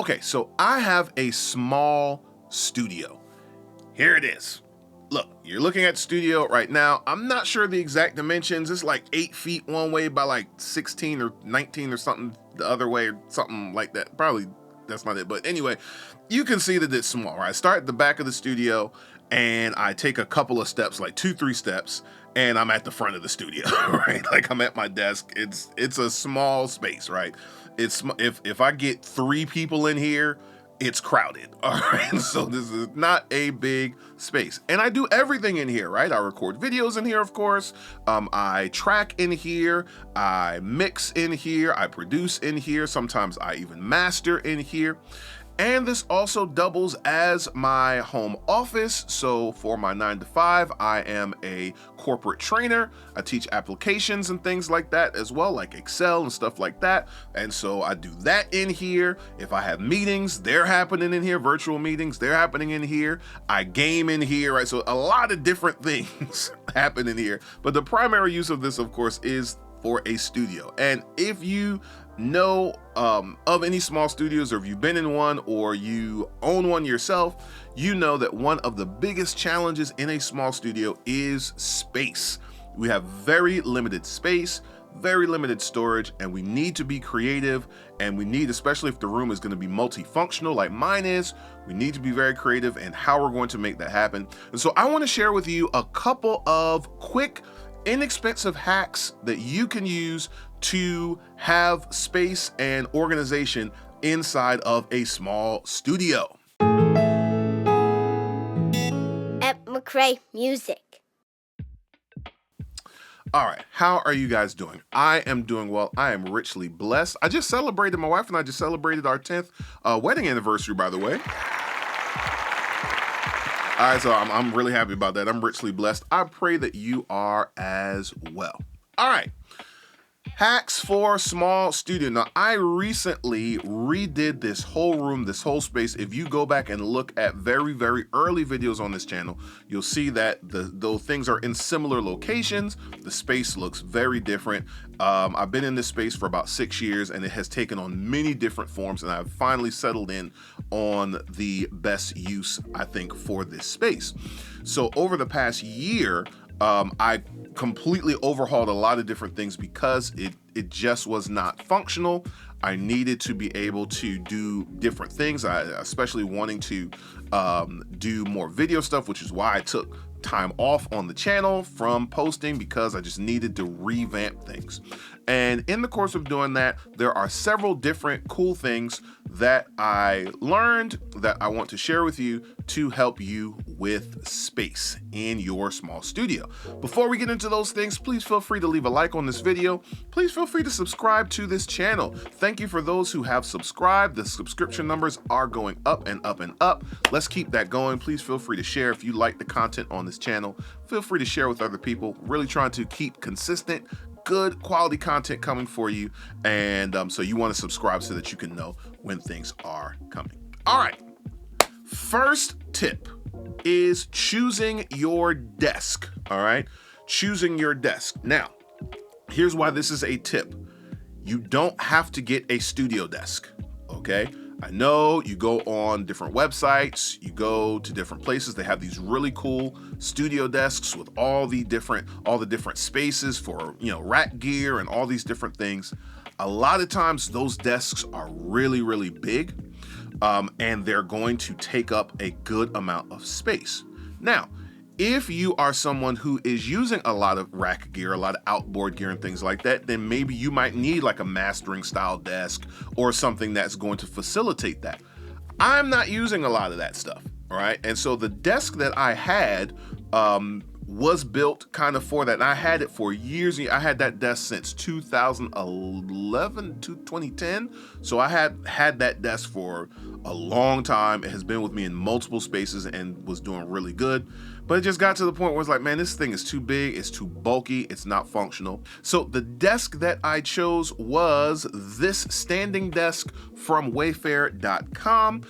Okay, so I have a small studio. Here it is. Look, you're looking at the studio right now. I'm not sure the exact dimensions. It's like 8 feet one way by like 16 or 19 or something the other way or something like that. Probably that's not it. But anyway, you can see that it's small, right? I start at the back of the studio and I take a couple of steps, like 2-3 steps, and I'm at the front of the studio, right? Like I'm at my desk. It's a small space, right? It's if I get 3 people in here, it's crowded. All right. So this is not a big space. And I do everything in here, right? I record videos in here, of course. I track in here. I mix in here. I produce in here. Sometimes I even master in here. And this also doubles as my home office. So for my 9 to 5, I am a corporate trainer. I teach applications and things like that as well, like Excel and stuff like that. And so I do that in here. If I have meetings, they're happening in here. Virtual meetings, they're happening in here. I game in here, right? So a lot of different things happen in here. But the primary use of this, of course, is for a studio. And if you know of any small studios, or if you've been in one or you own one yourself, you know that one of the biggest challenges in a small studio is space. We have very limited space, very limited storage, and we need to be creative, and we need, especially if the room is going to be multifunctional like mine is, we need to be very creative in how we're going to make that happen. And so I want to share with you a couple of quick, inexpensive hacks that you can use to have space and organization inside of a small studio. At McRae Music. All right, how are you guys doing? I am doing well. I am richly blessed. I just celebrated, my wife and I just celebrated our 10th wedding anniversary, by the way. All right, so I'm really happy about that. I'm richly blessed. I pray that you are as well. All right. Hacks for small studio. Now, I recently redid this whole room, this whole space. If you go back and look at very, very early videos on this channel, you'll see that those things are in similar locations. The space looks very different. I've been in this space for about 6 years, and it has taken on many different forms, and I've finally settled in on the best use, I think, for this space. So over the past year, I completely overhauled a lot of different things because it just was not functional. I needed to be able to do different things. I especially wanting to do more video stuff, which is why I took time off on the channel from posting, because I just needed to revamp things. And in the course of doing that, there are several different cool things that I learned that I want to share with you to help you with space in your small studio. Before we get into those things, please feel free to leave a like on this video. Please feel free to subscribe to this channel. Thank you for those who have subscribed. The subscription numbers are going up and up and up. Let's keep that going. Please feel free to share if you like the content on this channel. Feel free to share with other people. Really trying to keep consistent, good quality content coming for you. And so you want to subscribe so that you can know when things are coming. All right. First tip is choosing your desk. All right. Choosing your desk. Now, here's why this is a tip. You don't have to get a studio desk. Okay. I know you go on different websites, you go to different places. They have these really cool studio desks with all the different spaces for, rack gear and all these different things. A lot of times those desks are really, really big, and they're going to take up a good amount of space. Now, if you are someone who is using a lot of rack gear, a lot of outboard gear and things like that, then maybe you might need like a mastering style desk or something that's going to facilitate that. I'm not using a lot of that stuff, all right? And so the desk that I had was built kind of for that. And I had it for years. I had that desk since 2011 to 2010. So I had that desk for a long time. It has been with me in multiple spaces and was doing really good. But it just got to the point where it's like, man, this thing is too big, it's too bulky, it's not functional. So the desk that I chose was this standing desk from Wayfair.com.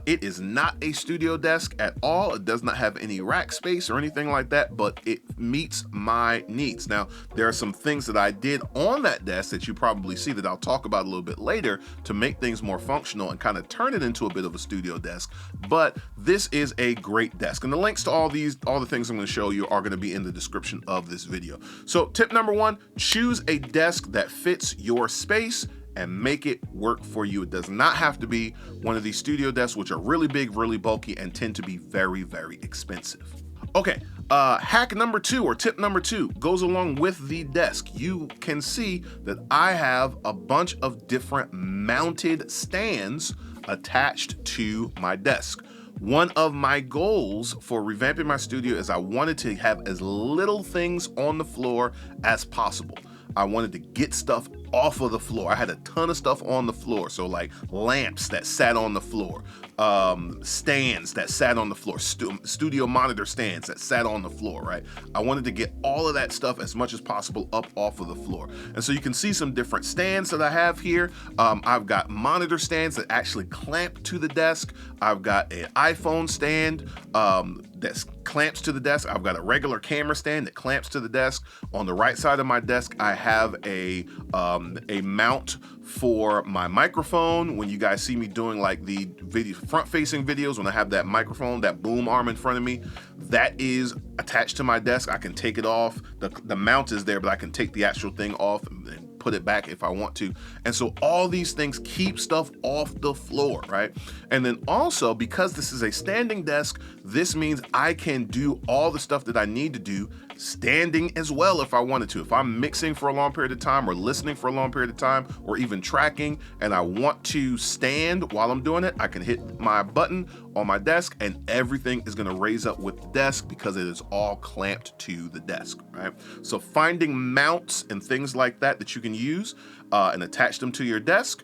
It is not a studio desk at all. It does not have any rack space or anything like that, but it meets my needs. Now, there are some things that I did on that desk that you probably see that I'll talk about a little bit later to make things more functional and kind of turn it into a bit of a studio desk. But this is a great desk. And the links to all the things I'm going to show you are going to be in the description of this video. So tip number 1, choose a desk that fits your space and make it work for you. It does not have to be one of these studio desks, which are really big, really bulky, and tend to be very, very expensive. Okay, hack number 2 or tip number 2 goes along with the desk. You can see that I have a bunch of different mounted stands attached to my desk. One of my goals for revamping my studio is I wanted to have as little things on the floor as possible. I wanted to get stuff off of the floor. I had a ton of stuff on the floor. So like lamps that sat on the floor, stands that sat on the floor, studio monitor stands that sat on the floor, right? I wanted to get all of that stuff as much as possible up off of the floor. And so you can see some different stands that I have here. I've got monitor stands that actually clamp to the desk. I've got an iPhone stand that clamps to the desk. I've got a regular camera stand that clamps to the desk. On the right side of my desk, I have a mount for my microphone. When you guys see me doing like the front-facing videos, when I have that microphone, that boom arm in front of me, that is attached to my desk. I can take it off. The mount is there, but I can take the actual thing off and put it back if I want to. And so all these things keep stuff off the floor, right? And then also, because this is a standing desk, this means I can do all the stuff that I need to do standing as well if I wanted to. If I'm mixing for a long period of time or listening for a long period of time or even tracking and I want to stand while I'm doing it, I can hit my button on my desk and everything is going to raise up with the desk because it is all clamped to the desk, right? So finding mounts and things like that that you can use and attach them to your desk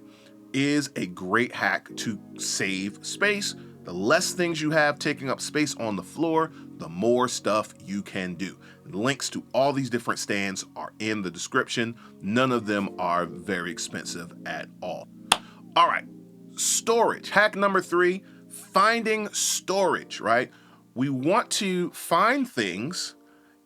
is a great hack to save space. The less things you have taking up space on the floor, the more stuff you can do. Links to all these different stands are in the description. None of them are very expensive at all. All right, storage. Hack number 3, finding storage, right? We want to find things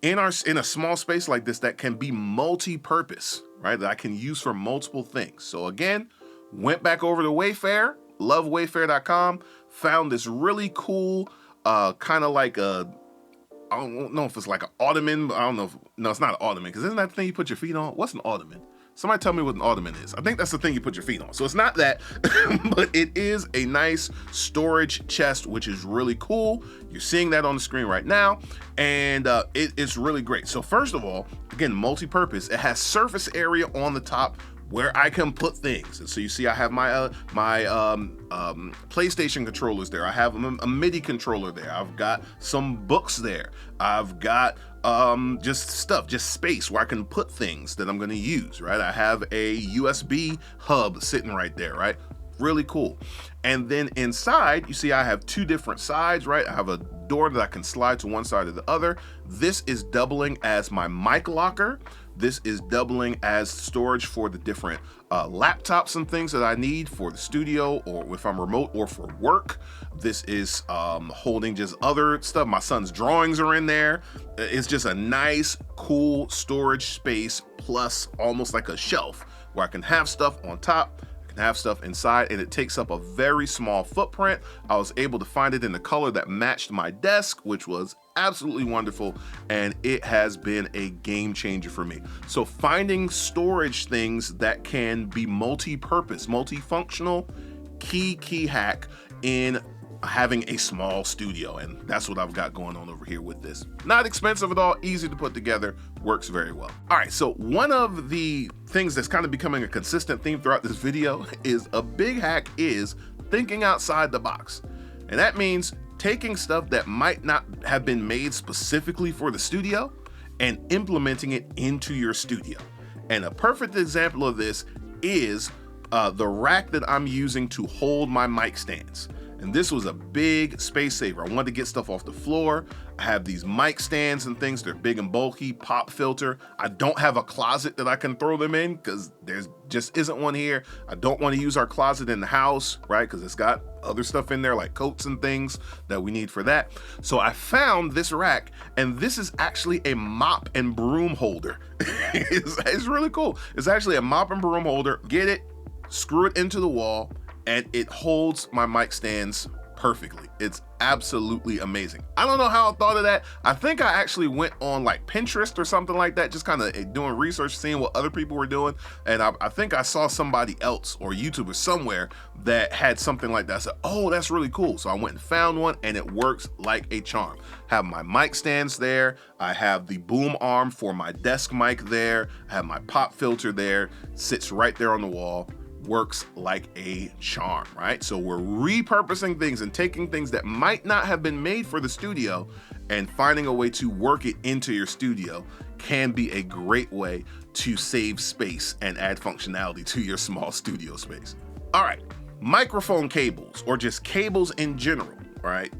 in a small space like this that can be multi-purpose, right? That I can use for multiple things. So again, went back over to Wayfair, love Wayfair.com, found this really cool, kind of like I don't know if it's like an ottoman, but I don't know no, it's not an ottoman, because isn't that the thing you put your feet on? What's an ottoman? Somebody tell me what an ottoman is. I think that's the thing you put your feet on. So it's not that, but it is a nice storage chest, which is really cool. You're seeing that on the screen right now, and it's really great. So first of all, again, multi-purpose. It has surface area on the top where I can put things. And so you see I have my PlayStation controllers there. I have a MIDI controller there. I've got some books there. I've got just space where I can put things that I'm gonna use, right? I have a USB hub sitting right there, right? Really cool. And then inside, you see I have 2 different sides, right? I have a door that I can slide to one side or the other. This is doubling as my mic locker. This is doubling as storage for the different laptops and things that I need for the studio or if I'm remote or for work. This is holding just other stuff. My son's drawings are in there. It's just a nice, cool storage space plus almost like a shelf where I can have stuff on top, have stuff inside, and it takes up a very small footprint. I was able to find it in the color that matched my desk, which was absolutely wonderful, and it has been a game changer for me. So finding storage things that can be multi-purpose, multifunctional, key hack in having a small studio, and that's what I've got going on over here with this. Not expensive at all, easy to put together, works very well. All right, so one of the things that's kind of becoming a consistent theme throughout this video is a big hack is thinking outside the box. And that means taking stuff that might not have been made specifically for the studio and implementing it into your studio. And a perfect example of this is the rack that I'm using to hold my mic stands. And this was a big space saver. I wanted to get stuff off the floor. I have these mic stands and things. They're big and bulky, pop filter. I don't have a closet that I can throw them in because there's just isn't one here. I don't want to use our closet in the house, right? Because it's got other stuff in there like coats and things that we need for that. So I found this rack, and this is actually a mop and broom holder. It's really cool. It's actually a mop and broom holder. Get it, screw it into the wall, and it holds my mic stands perfectly. It's absolutely amazing. I don't know how I thought of that. I think I actually went on like Pinterest or something like that, just kind of doing research, seeing what other people were doing. And I think I saw somebody else or YouTuber somewhere that had something like that. I said, oh, that's really cool. So I went and found one, and it works like a charm. Have my mic stands there. I have the boom arm for my desk mic there. I have my pop filter there. Sits right there on the wall. Works like a charm, right? So we're repurposing things and taking things that might not have been made for the studio and finding a way to work it into your studio can be a great way to save space and add functionality to your small studio space. All right, microphone cables, or just cables in general, right?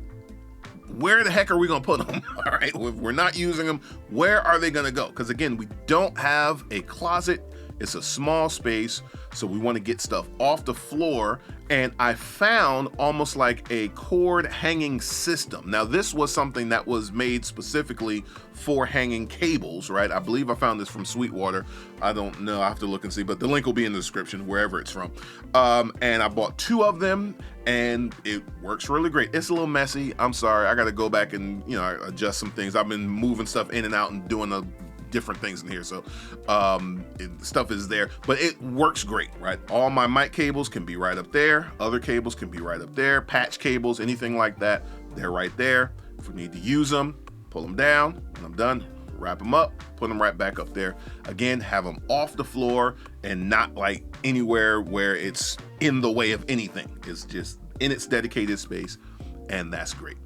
Where the heck are we gonna put them? All right, if we're not using them, where are they gonna go? Because again, we don't have a closet. It's a small space, so we want to get stuff off the floor. And I found almost like a cord hanging system. Now, this was something that was made specifically for hanging cables, right? I believe I found this from Sweetwater. I don't know, I have to look and see, but the link will be in the description, wherever it's from. And I bought 2 of them, and it works really great. It's a little messy. I'm sorry, I got to go back and, adjust some things. I've been moving stuff in and out and doing different things in here, so stuff is there, but it works great, right? All my mic cables can be right up there. Other cables can be right up there. Patch cables, anything like that, they're right there. If we need to use them, pull them down. When I'm done, wrap them up, put them right back up there. Again, have them off the floor and not like anywhere where it's in the way of anything. It's just in its dedicated space, and that's great.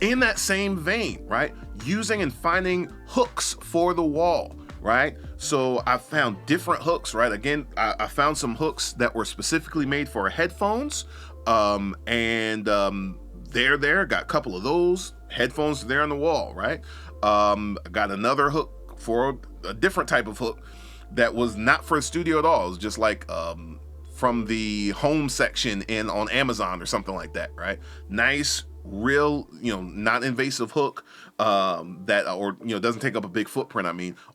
In that same vein, right? Using and finding hooks for the wall, right? So I found different hooks, right? Again, I found some hooks that were specifically made for headphones. They're there, got a couple of those. Headphones there on the wall, right? I got another hook for a different type of hook that was not for a studio at all. It was just like from the home section on Amazon or something like that, right? Nice, real, not invasive hook that doesn't take up a big footprint,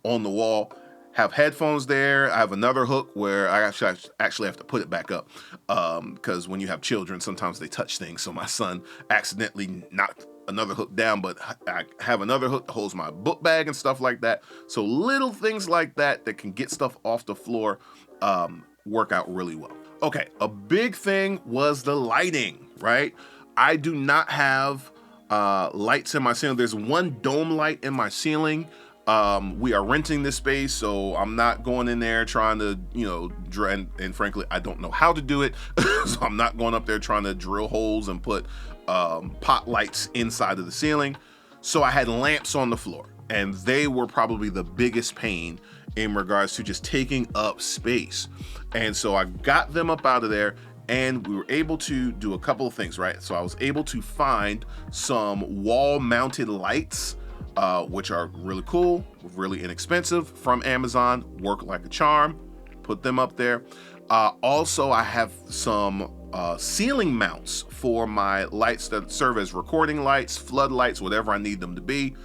on the wall. Have headphones there. I have another hook where I actually have to put it back up because when you have children, sometimes they touch things. So my son accidentally knocked another hook down, but I have another hook that holds my book bag and stuff like that. So little things like that can get stuff off the floor work out really well. Okay, a big thing was the lighting, right? I do not have lights in my ceiling. There's one dome light in my ceiling. We are renting this space, so I'm not going in there trying to, and frankly, I don't know how to do it. So I'm not going up there trying to drill holes and put pot lights inside of the ceiling. So I had lamps on the floor, and they were probably the biggest pain in regards to just taking up space. And so I got them up out of there, and we were able to do a couple of things, right? So I was able to find some wall-mounted lights, which are really cool, really inexpensive, from Amazon, work like a charm, put them up there. Also, I have some ceiling mounts for my lights that serve as recording lights, floodlights, whatever I need them to be.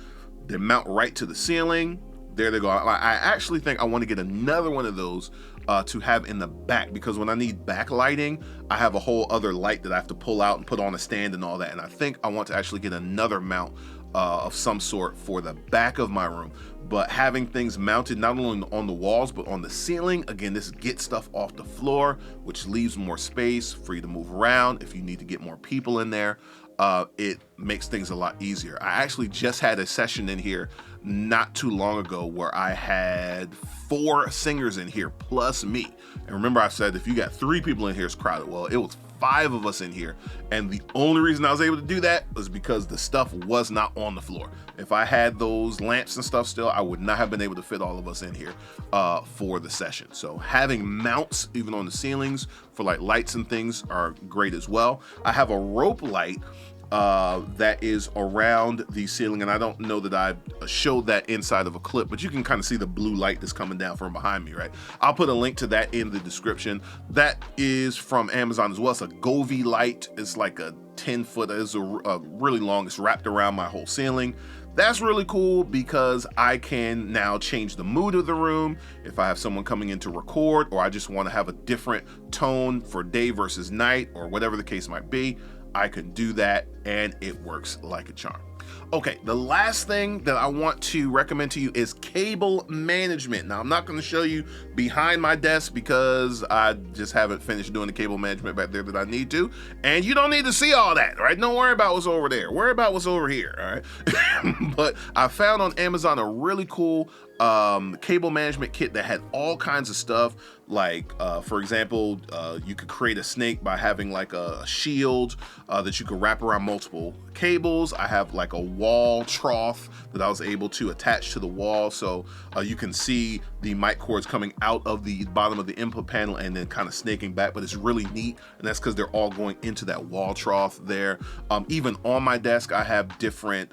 They mount right to the ceiling. There they go. I actually think I want to get another one of those to have in the back, because when I need backlighting, I have a whole other light that I have to pull out and put on a stand and all that. And I think I want to actually get another mount of some sort for the back of my room. But having things mounted not only on the walls but on the ceiling, again, this gets stuff off the floor, which leaves more space for you to move around. If you need to get more people in there, it makes things a lot easier. I actually just had a session in here not too long ago where I had 4 singers in here plus me. And remember, I said if you got 3 people in here, it's crowded. Well, it was 5 of us in here. And the only reason I was able to do that was because the stuff was not on the floor. If I had those lamps and stuff still, I would not have been able to fit all of us in here for the session. So having mounts even on the ceilings for like lights and things are great as well. I have a rope light that is around the ceiling, and I don't know that I showed that inside of a clip, but you can kind of see the blue light that's coming down from behind me, right? I'll put a link to that in the description. That is from Amazon as well. It's a Govee light. It's like a 10-foot, it's a really long, it's wrapped around my whole ceiling. That's really cool because I can now change the mood of the room. If I have someone coming in to record, or I just want to have a different tone for day versus night, or whatever the case might be, I can do that, and it works like a charm. Okay, the last thing that I want to recommend to you is cable management. Now, I'm not going to show you behind my desk because I just haven't finished doing the cable management back there that I need to, and you don't need to see all that, right? Don't worry about what's over there. Worry about what's over here, all right? But I found on Amazon a really cool cable management kit that had all kinds of stuff. Like, for example, you could create a snake by having like a shield that you could wrap around multiple cables. I have like a wall trough that I was able to attach to the wall, so you can see the mic cords coming out of the bottom of the input panel and then kind of snaking back, but it's really neat, and that's because they're all going into that wall trough there. Even on my desk, I have different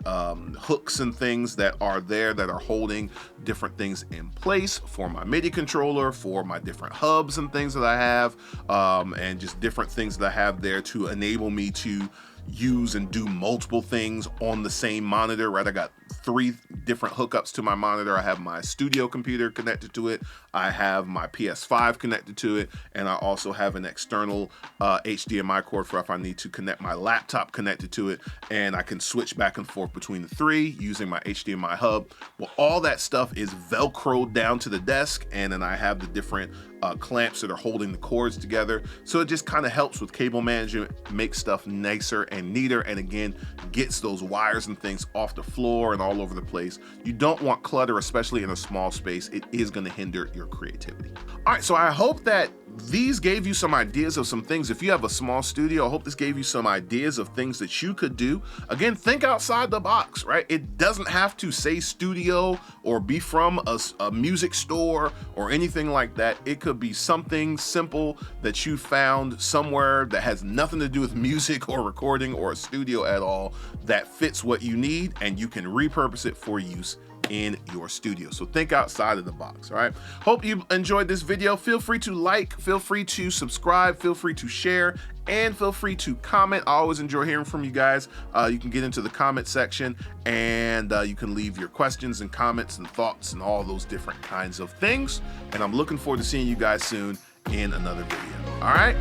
hooks and things that are there that are holding different things in place for my MIDI controller, for my different hubs and things that I have, and just different things that I have there to enable me to use and do multiple things on the same monitor, right? I got 3 different hookups to my monitor. I have my studio computer connected to it, I have my PS5 connected to it, and I also have an external HDMI cord for if I need to connect my laptop connected to it, and I can switch back and forth between the 3 using my HDMI hub. Well, all that stuff is Velcroed down to the desk, and then I have the different clamps that are holding the cords together. So it just kind of helps with cable management, makes stuff nicer and neater, and again, gets those wires and things off the floor and all over the place. You don't want clutter, especially in a small space. It is going to hinder your creativity. All right, so I hope that these gave you some ideas of some things. If you have a small studio, I hope this gave you some ideas of things that you could do. Again, think outside the box, right? It doesn't have to say studio or be from a music store or anything like that. It could be something simple that you found somewhere that has nothing to do with music or recording or a studio at all that fits what you need, and you can repurpose it for use in your studio. So think outside of the box, all right? Hope you enjoyed this video. Feel free to like, feel free to subscribe, feel free to share, and feel free to comment. I always enjoy hearing from you guys. You can get into the comment section, and you can leave your questions and comments and thoughts and all those different kinds of things. And I'm looking forward to seeing you guys soon in another video. All right?